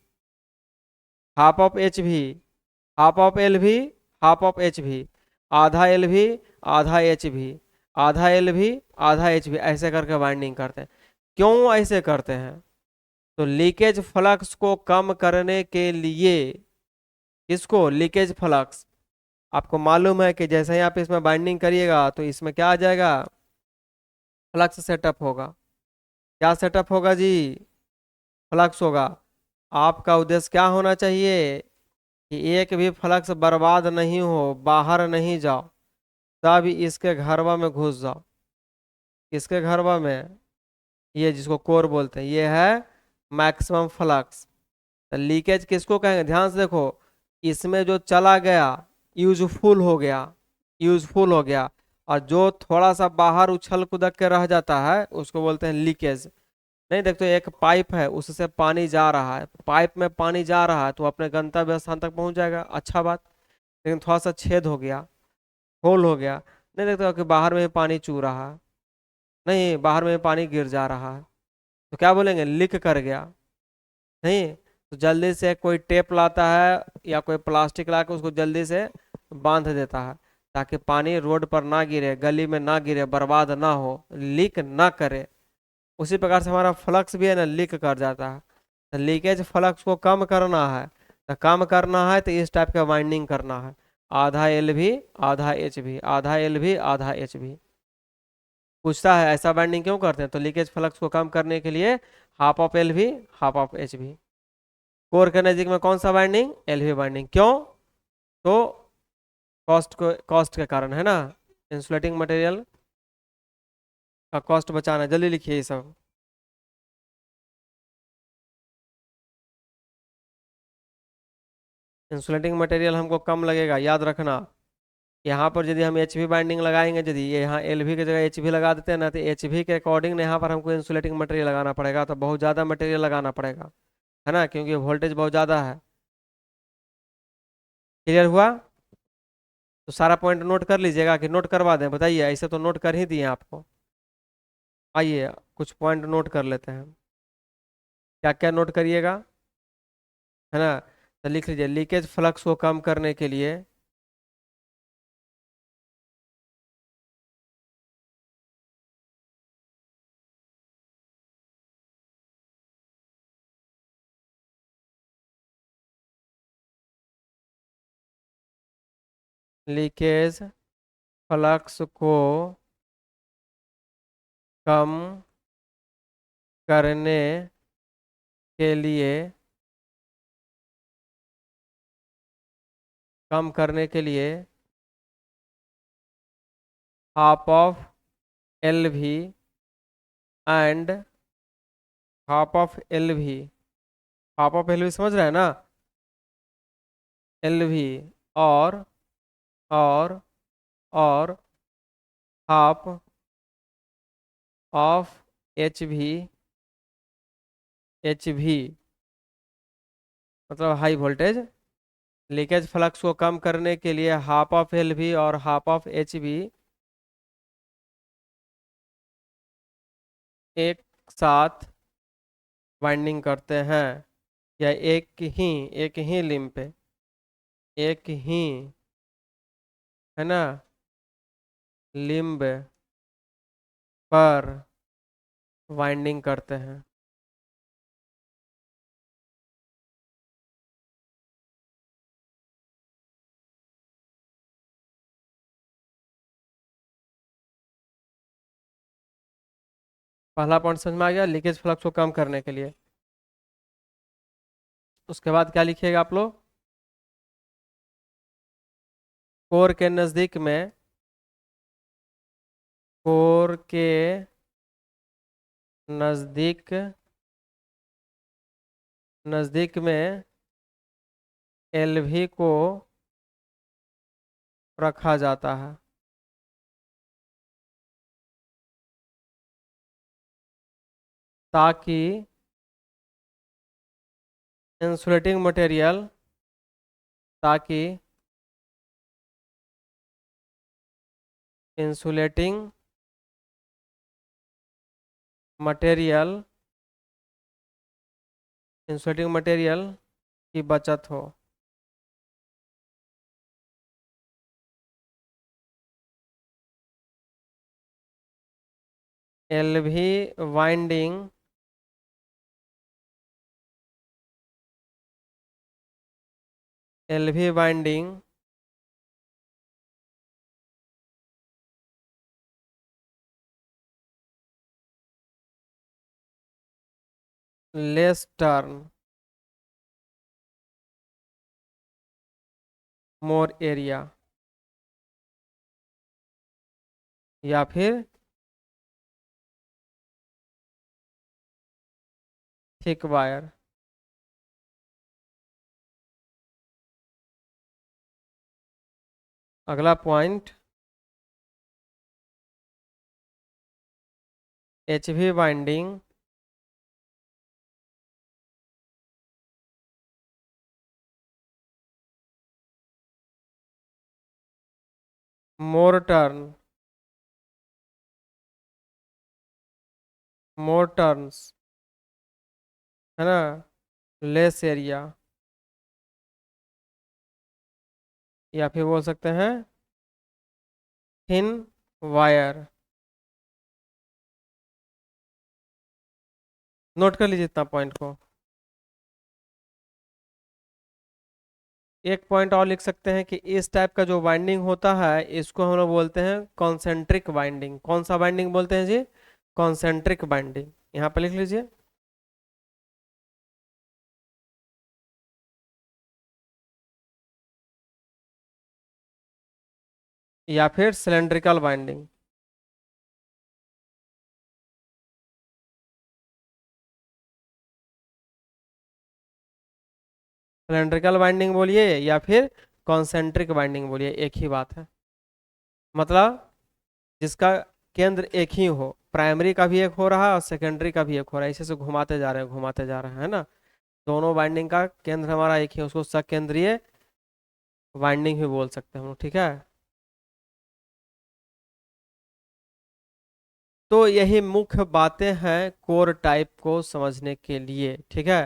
half of H we, half of L V, half of H we, आधा एल वी, आधा एच वी, आधा एल वी, आधा एच वी, ऐसे करके बाइंडिंग करते हैं। क्यों ऐसे करते हैं, तो लीकेज फ्लक्स को कम करने के लिए, किसको, लीकेज फ्लक्स। आपको मालूम है कि जैसे ही आप इसमें बाइंडिंग करिएगा तो इसमें क्या आ जाएगा, फ्लक्स सेटअप होगा। क्या सेटअप होगा जी, फ्लक्स होगा। आपका उद्देश्य क्या होना चाहिए कि एक भी फ्लक्स बर्बाद नहीं हो, बाहर नहीं जाओ, तब इसके घरवा में घुस जाओ। किसके घरवा में, ये जिसको कोर बोलते हैं, ये है मैक्सिमम फ्लक्स। तो लीकेज किसको कहेंगे, ध्यान से देखो, इसमें जो चला गया यूजफुल हो गया, यूजफुल हो गया, और जो थोड़ा सा बाहर उछल कूदक के रह जाता है उसको बोलते हैं लीकेज। नहीं देखते, एक पाइप है उससे पानी जा रहा है, पाइप में पानी जा रहा है तो अपने गंतव्य स्थान तक पहुंच जाएगा, अच्छा बात, लेकिन थोड़ा सा छेद हो गया, होल हो गया, नहीं देखते हो कि बाहर में पानी चू रहा है, नहीं बाहर में पानी गिर जा रहा है, तो क्या बोलेंगे, लीक कर गया। नहीं, तो जल्दी से कोई टेप लाता है या कोई प्लास्टिक ला के उसको जल्दी से बांध देता है, ताकि पानी रोड पर ना गिरे, गली में ना गिरे, बर्बाद ना हो, लीक ना करे। उसी प्रकार से हमारा फ्लक्स भी है ना, लीक कर जाता है। तो लीकेज फ्लक्स को कम करना है, तो कम करना है तो इस टाइप का वाइंडिंग करना है, आधा एल भी, आधा एच भी, आधा एल भी, आधा एच भी। पूछता है ऐसा बाइंडिंग क्यों करते हैं, तो लीकेज फ्लक्स को कम करने के लिए हाफ ऑफ एल भी, हाफ ऑफ एच भी। कोर के नजदीक में कौन सा बाइंडिंग, एलवी बाइंडिंग, क्यों, तो कॉस्ट के कारण, है ना, इंसुलेटिंग मटेरियल का कॉस्ट बचाना। जल्दी लिखिए ये सब। इंसुलेटिंग मटेरियल हमको कम लगेगा, याद रखना। यहाँ पर यदि हम एच वी बाइंडिंग लगाएंगे, यदि ये यहाँ एल वी की जगह एच वी लगा देते हैं ना, तो एच वी के अकॉर्डिंग यहाँ पर हमको इंसुलेटिंग मटेरियल लगाना पड़ेगा, तो बहुत ज़्यादा मटेरियल लगाना पड़ेगा, है ना, क्योंकि वोल्टेज बहुत ज़्यादा है। क्लियर हुआ? तो सारा पॉइंट नोट कर लीजिएगा कि नोट करवा दें, बताइए, ऐसे तो नोट कर ही दिए आपको। आइए कुछ पॉइंट नोट कर लेते हैं, क्या क्या नोट करिएगा, है ना, तो लिख लीजिए, लीकेज फ्लक्स को कम करने के लिए लीकेज फ्लक्स को कम करने के लिए, कम करने के लिए हाफ ऑफ एल भी एंड हाफ ऑफ एल भी, हाफ ऑफ एल भी समझ रहे हैं ना, एल भी, और और और हाफ ऑफ एच भी, एच भी मतलब हाई वोल्टेज लीकेज फ्लक्स को कम करने के लिए हाफ ऑफ एल भी और हाफ ऑफ एच भी एक साथ वाइंडिंग करते हैं, या एक ही लिम्ब पे, एक ही, है ना, लिम्ब पर वाइंडिंग करते हैं। पहला पॉइंट समझ में आ गया, लीकेज फ्लक्स को कम करने के लिए। उसके बाद क्या लिखिएगा आप लोग, कोर के नजदीक में, कोर के नजदीक, नजदीक में एलवी को रखा जाता है, ताकि इंसुलेटिंग मटेरियल, ताकि इंसुलेटिंग मटेरियल, इंसुलेटिंग मटेरियल की बचत हो। LV winding, LV winding less turn, more area, या फिर थिक वायर। अगला point, HV winding more turn, more turns, है ना, लेस एरिया, या फिर बोल सकते हैं थिन वायर। नोट कर लीजिए इतना पॉइंट को। एक पॉइंट और लिख सकते हैं कि इस टाइप का जो वाइंडिंग होता है इसको हम लोग बोलते हैं कॉन्सेंट्रिक वाइंडिंग। कौन सा वाइंडिंग बोलते हैं जी? Concentric winding. यहाँ पे लिख लीजिए। या फिर सिलेंड्रिकल वाइंडिंग। सिलेंड्रिकल वाइंडिंग बोलिए या फिर कॉन्सेंट्रिक वाइंडिंग बोलिए, एक ही बात है। मतलब जिसका केंद्र एक ही हो, प्राइमरी का भी एक हो रहा है और सेकेंडरी का भी एक हो रहा है, इसी से घुमाते जा रहे हैं घुमाते जा रहे हैं, है ना। दोनों वाइंडिंग का केंद्र हमारा एक ही है, उसको सकेंद्रीय वाइंडिंग भी बोल सकते हैं हम लोग, ठीक है। तो यही मुख्य बातें हैं कोर टाइप को समझने के लिए, ठीक है।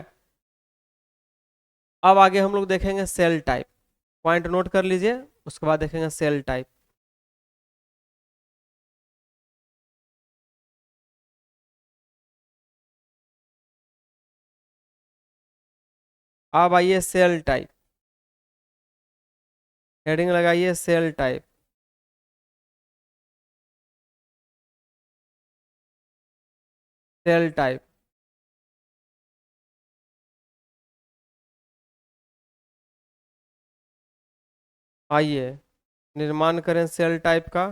अब आगे हम लोग देखेंगे सेल टाइप। पॉइंट नोट कर लीजिए, उसके बाद देखेंगे सेल टाइप। अब आइए सेल टाइप, हेडिंग लगाइए सेल टाइप। सेल टाइप, आइए निर्माण करें सेल टाइप का।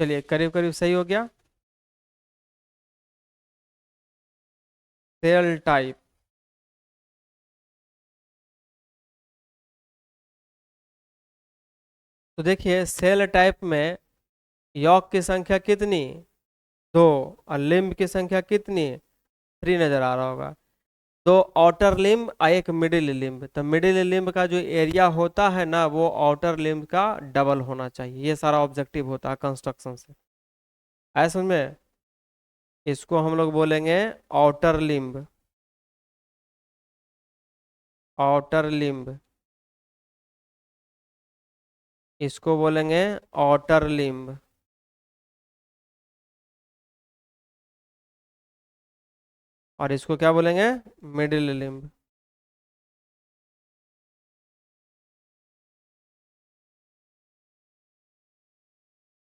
चलिए करीब करीब सही हो गया। सेल टाइप, तो देखिए सेल टाइप में यॉक की संख्या कितनी, दो, और लिम्ब की संख्या कितनी, थ्री नजर आ रहा होगा। दो आउटर लिम्ब और एक मिडिल लिम्ब, तो मिडिल लिम्ब का जो एरिया होता है ना वो आउटर लिम्ब का डबल होना चाहिए, ये सारा ऑब्जेक्टिव होता है कंस्ट्रक्शन से। आया समझ में? इसको हम लोग बोलेंगे आउटर लिम्ब, आउटर लिम्ब, इसको बोलेंगे आउटर लिम्ब, और इसको क्या बोलेंगे, मिडिल लिम्ब।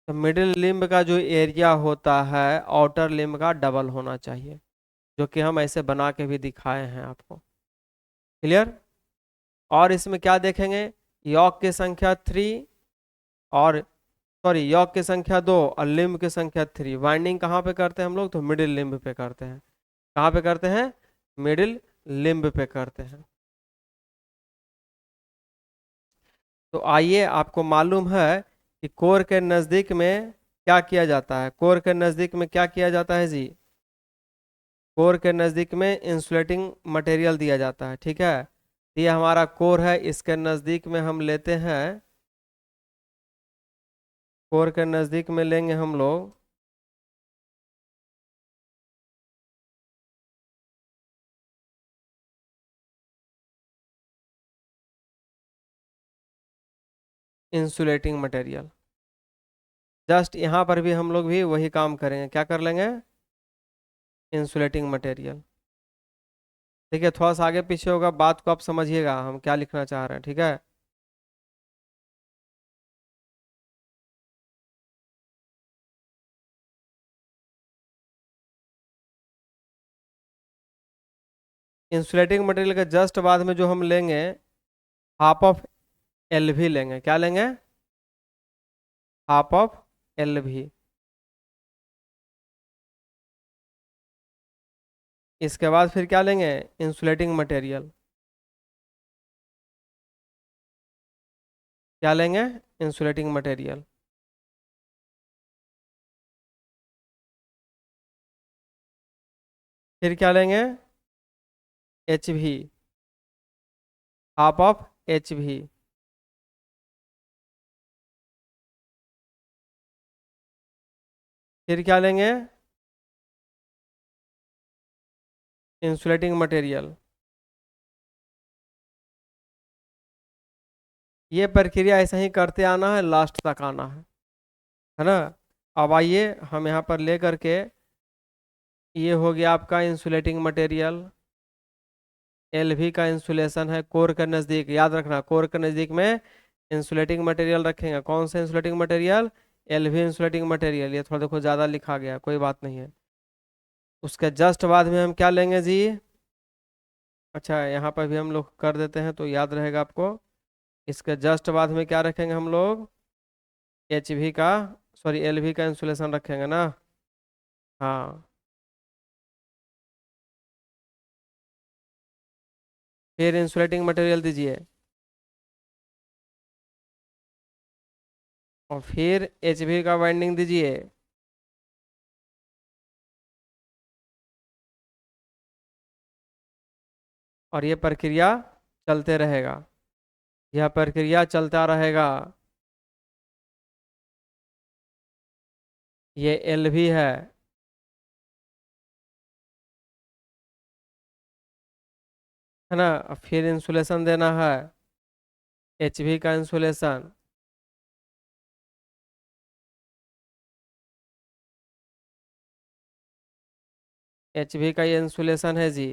तो मिडिल लिम्ब का जो एरिया होता है आउटर लिम्ब का डबल होना चाहिए, जो कि हम ऐसे बना के भी दिखाए हैं आपको। क्लियर? और इसमें क्या देखेंगे, यॉक की संख्या थ्री, और सॉरी यॉक की संख्या दो और लिम्ब की संख्या थ्री। वाइंडिंग कहाँ पे करते हैं हम लोग, तो मिडिल लिम्ब पे करते हैं। कहाँ पे करते हैं, मिडिल लिम्ब पे करते हैं। तो आइए, आपको मालूम है कि कोर के नजदीक में क्या किया जाता है, कोर के नजदीक में क्या किया जाता है जी, कोर के नज़दीक में इंसुलेटिंग मटेरियल दिया जाता है, ठीक है। ये हमारा कोर है, इसके नज़दीक में हम लेते हैं, कोर के नज़दीक में लेंगे हम लोग इंसुलेटिंग मटेरियल। जस्ट यहाँ पर भी हम लोग भी वही काम करेंगे, क्या कर लेंगे, इंसुलेटिंग मटेरियल। ठीक है, थोड़ा सा आगे पीछे होगा, बात को आप समझिएगा हम क्या लिखना चाह रहे हैं, ठीक है। इंसुलेटिंग मटेरियल के जस्ट बाद में जो हम लेंगे, हाफ ऑफ एल भी लेंगे, क्या लेंगे, हाफ ऑफ एल भी। इसके बाद फिर क्या लेंगे, इंसुलेटिंग मटेरियल, क्या लेंगे, इंसुलेटिंग मटेरियल। फिर क्या लेंगे, एच भी, हाफ ऑफ एच भी। फिर क्या लेंगे, इंसुलेटिंग मटेरियल। ये प्रक्रिया ऐसे ही करते आना है, लास्ट तक आना है ना। अब आइए हम यहाँ पर ले करके, ये हो गया आपका इंसुलेटिंग मटेरियल, एलवी का इंसुलेशन है कोर के नज़दीक, याद रखना कोर के नज़दीक में इंसुलेटिंग मटेरियल रखेंगे। कौन सा insulating material, LV insulating material. ये थोड़ा देखो ज़्यादा लिखा गया, कोई बात नहीं है। उसके जस्ट बाद में हम क्या लेंगे जी, अच्छा यहाँ पर भी हम लोग कर देते हैं तो याद रहेगा आपको। इसके जस्ट बाद में क्या रखेंगे हम लोग, एच वी का, सॉरी एल वी का इंसुलेशन रखेंगे ना। हाँ, फिर इंसुलेटिंग मटेरियल दीजिए, और फिर एच वी का बाइंडिंग दीजिए। और ये प्रक्रिया चलते रहेगा, यह प्रक्रिया चलता रहेगा। ये एल वी है है ना। फिर इंसुलेशन देना है, एच वी का इंसुलेशन। एच वी का ये इंसुलेशन है जी।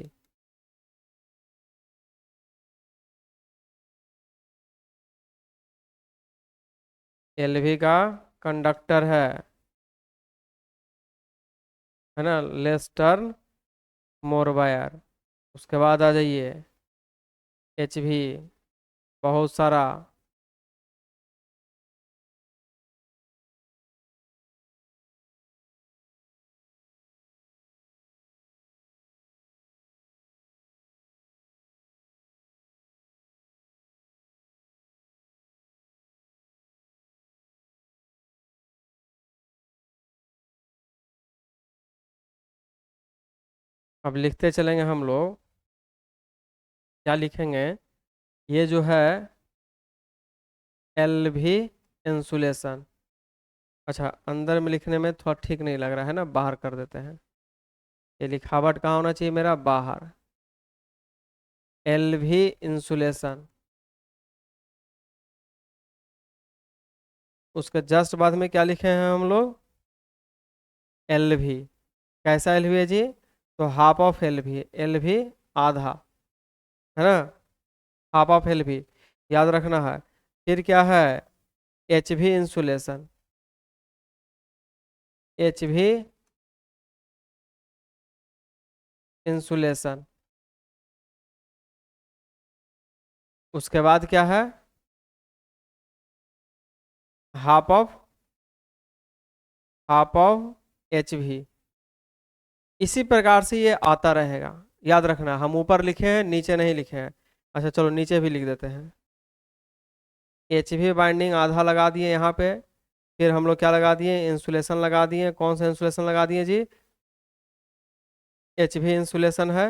एल वी का कंडक्टर है ना, लेस टर्न मोर वायर। उसके बाद आ जाइए, एच वी, बहुत सारा, अब लिखते चलेंगे हम लोग, क्या लिखेंगे, ये जो है एल भी इंसुलेशन। अच्छा, अंदर में लिखने में थोड़ा ठीक नहीं लग रहा है ना, बाहर कर देते हैं। ये लिखावट कहाँ होना चाहिए मेरा, बाहर। एल भी इंसुलेशन। उसके जस्ट बाद में क्या लिखे हैं हम लोग, एल भी। कैसा एल भी है जी, तो हाफ ऑफ एल भी, एल भी आधा, है ना, हाफ ऑफ एल भी, याद रखना है। फिर क्या है, एच भी इंसुलेशन, एच भी इंसुलेशन। उसके बाद क्या है, half of, half of H भी। इसी प्रकार से ये आता रहेगा, याद रखना। हम ऊपर लिखे हैं, नीचे नहीं लिखे हैं। अच्छा चलो, नीचे भी लिख देते हैं। एच भी बाइंडिंग आधा लगा दिए यहाँ पे। फिर हम लोग क्या लगा दिए, इंसुलेशन लगा दिए। कौन सा इंसुलेशन लगा दिए जी, एच भी इंसुलेशन है।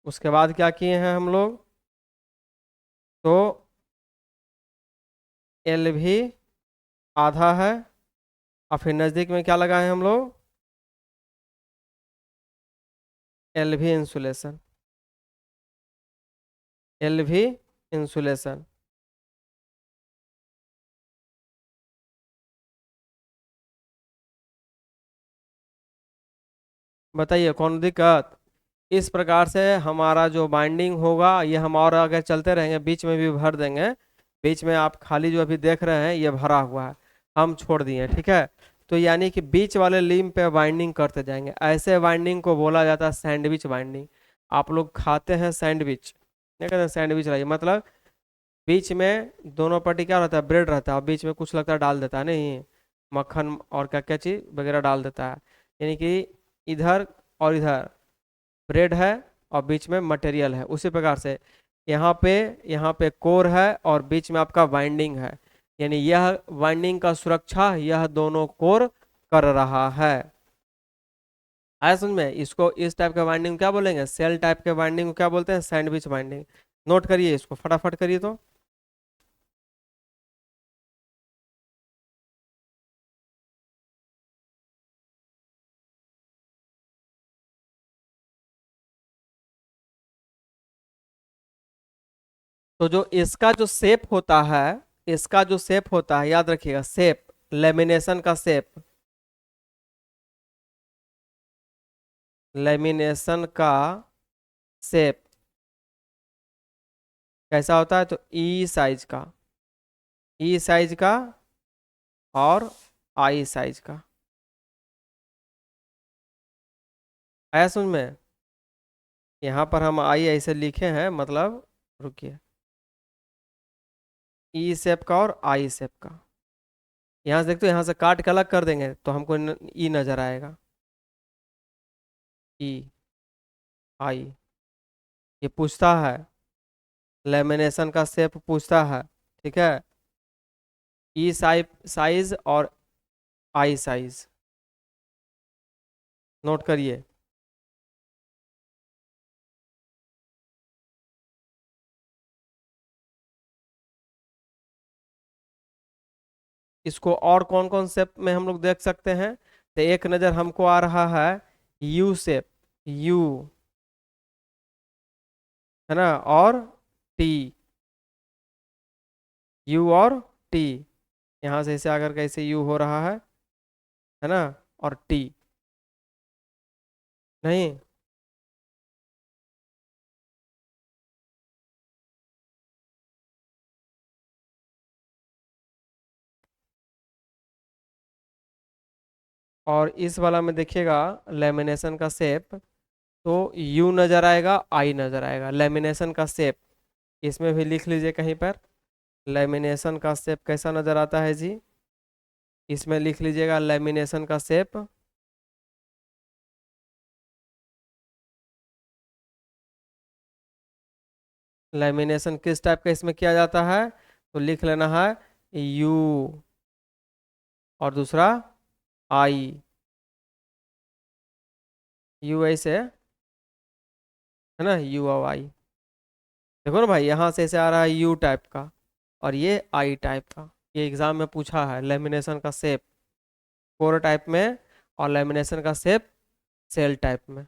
उसके बाद क्या किए हैं हम लोग, तो एल भी आधा है, और फिर नज़दीक में क्या लगाए हम लोग, एल भी इंसुलेशन, एल भी इंसुलेशन। बताइए कौन दिक्कत। इस प्रकार से हमारा जो बाइंडिंग होगा, ये हम और अगर चलते रहेंगे, बीच में भी भर देंगे। बीच में आप खाली जो अभी देख रहे हैं ये भरा हुआ है, हम छोड़ दिए, ठीक है। तो यानी कि बीच वाले लिम पे बाइंडिंग करते जाएंगे। ऐसे बाइंडिंग को बोला जाता है सैंडविच बाइंडिंग। आप लोग खाते हैं सैंडविच, नहीं कहते हैं सैंडविच रहिए, मतलब बीच में दोनों पट्टी क्या रहता है, ब्रेड रहता है, और बीच में कुछ लगता है डाल देता है, नहीं, मक्खन और क्या क्या चीज़ वगैरह डाल देता है। यानी कि इधर और इधर ब्रेड है, और बीच में मटेरियल है। उसी प्रकार से यहाँ पे, यहाँ पे कोर है और बीच में आपका वाइंडिंग है। यानी यह वाइंडिंग का सुरक्षा यह दोनों कोर कर रहा है। आया समझ में। इसको, इस टाइप के वाइंडिंग क्या बोलेंगे, सेल टाइप के वाइंडिंग को क्या बोलते हैं, सैंडविच वाइंडिंग। नोट करिए इसको, फटाफट करिए तो। तो जो इसका जो शेप होता है, इसका जो शेप होता है, याद रखिएगा, शेप, लेमिनेशन का शेप, लेमिनेशन का शेप कैसा होता है, तो ई साइज का, ई साइज का और आई साइज का। आया समझ में। यहाँ पर हम आई ऐसे लिखे हैं, मतलब, रुकिए, ई शेप का और आई शेप का। यहाँ से देखते हो, यहाँ से काट के अलग कर देंगे तो हमको ई नजर आएगा, ई, आई। ये पूछता है, लेमिनेशन का शेप पूछता है, ठीक है। ई साइज, साइज और आई साइज, नोट करिए। इसको और कौन कौन शेप में हम लोग देख सकते हैं, तो एक नज़र हमको आ रहा है यू शेप, यू, है ना, और टी, यू और टी। यहाँ से ऐसे आकर कैसे यू हो रहा है ना, और टी, नहीं। और इस वाला में देखिएगा, लेमिनेशन का शेप, तो यू नजर आएगा, आई नजर आएगा, लेमिनेशन का शेप। इसमें भी लिख लीजिए कहीं पर, लेमिनेशन का शेप कैसा नजर आता है जी। इसमें लिख लीजिएगा लेमिनेशन का शेप। लेमिनेशन किस टाइप का इसमें किया जाता है, तो लिख लेना है यू, और दूसरा आई, यू ऐसे है ना, यू और आई। देखो ना भाई, यहाँ से ऐसे आ रहा है यू टाइप का और ये आई टाइप का। ये एग्जाम में पूछा है, लेमिनेशन का शेप कोर टाइप में और लेमिनेशन का शेप सेल टाइप में।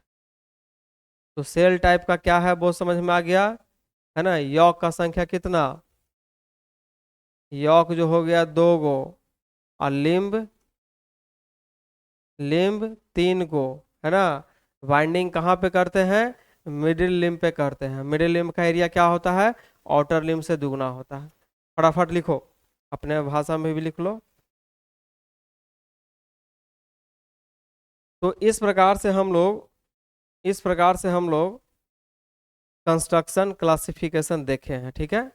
तो सेल टाइप का क्या है वो समझ में आ गया है ना। यॉक का संख्या कितना, यॉक जो हो गया 2 गो, और लिम्ब लिम्ब 3 को, है ना। बाइंडिंग कहाँ पे करते हैं, मिडिल लिम्ब पे करते हैं। मिडिल लिम्ब का एरिया क्या होता है, आउटर लिम्ब से दुगना होता है। फटाफट लिखो, अपने भाषा में भी लिख लो। तो इस प्रकार से हम लोग कंस्ट्रक्शन क्लासिफिकेशन देखे हैं, ठीक है।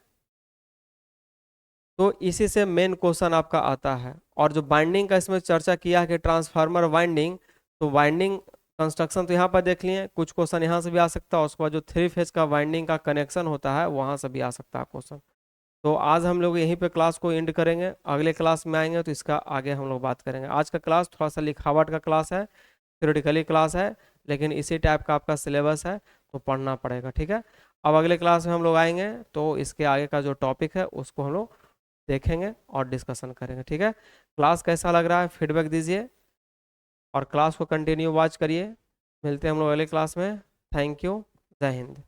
तो इसी से मेन क्वेश्चन आपका आता है। और जो बाइंडिंग का इसमें चर्चा किया है कि ट्रांसफार्मर वाइंडिंग, तो वाइंडिंग कंस्ट्रक्शन तो यहाँ पर देख लिए, कुछ क्वेश्चन यहाँ से भी आ सकता है। उसके बाद जो 3 फेज का वाइंडिंग का कनेक्शन होता है वहाँ से भी आ सकता है क्वेश्चन। तो आज हम लोग यहीं पे क्लास को एंड करेंगे, अगले क्लास में आएंगे तो इसका आगे हम लोग बात करेंगे। आज का क्लास थोड़ा सा लिखावट का क्लास है, थ्योरेटिकली क्लास है, लेकिन इसी टाइप का आपका सिलेबस है तो पढ़ना पड़ेगा, ठीक है। अब अगले क्लास में हम लोग आएंगे तो इसके आगे का जो टॉपिक है उसको हम लोग देखेंगे और डिस्कशन करेंगे, ठीक है। क्लास कैसा लग रहा है फीडबैक दीजिए और क्लास को कंटिन्यू वॉच करिए। मिलते हैं हम लोग अगले क्लास में। थैंक यू, जय हिंद।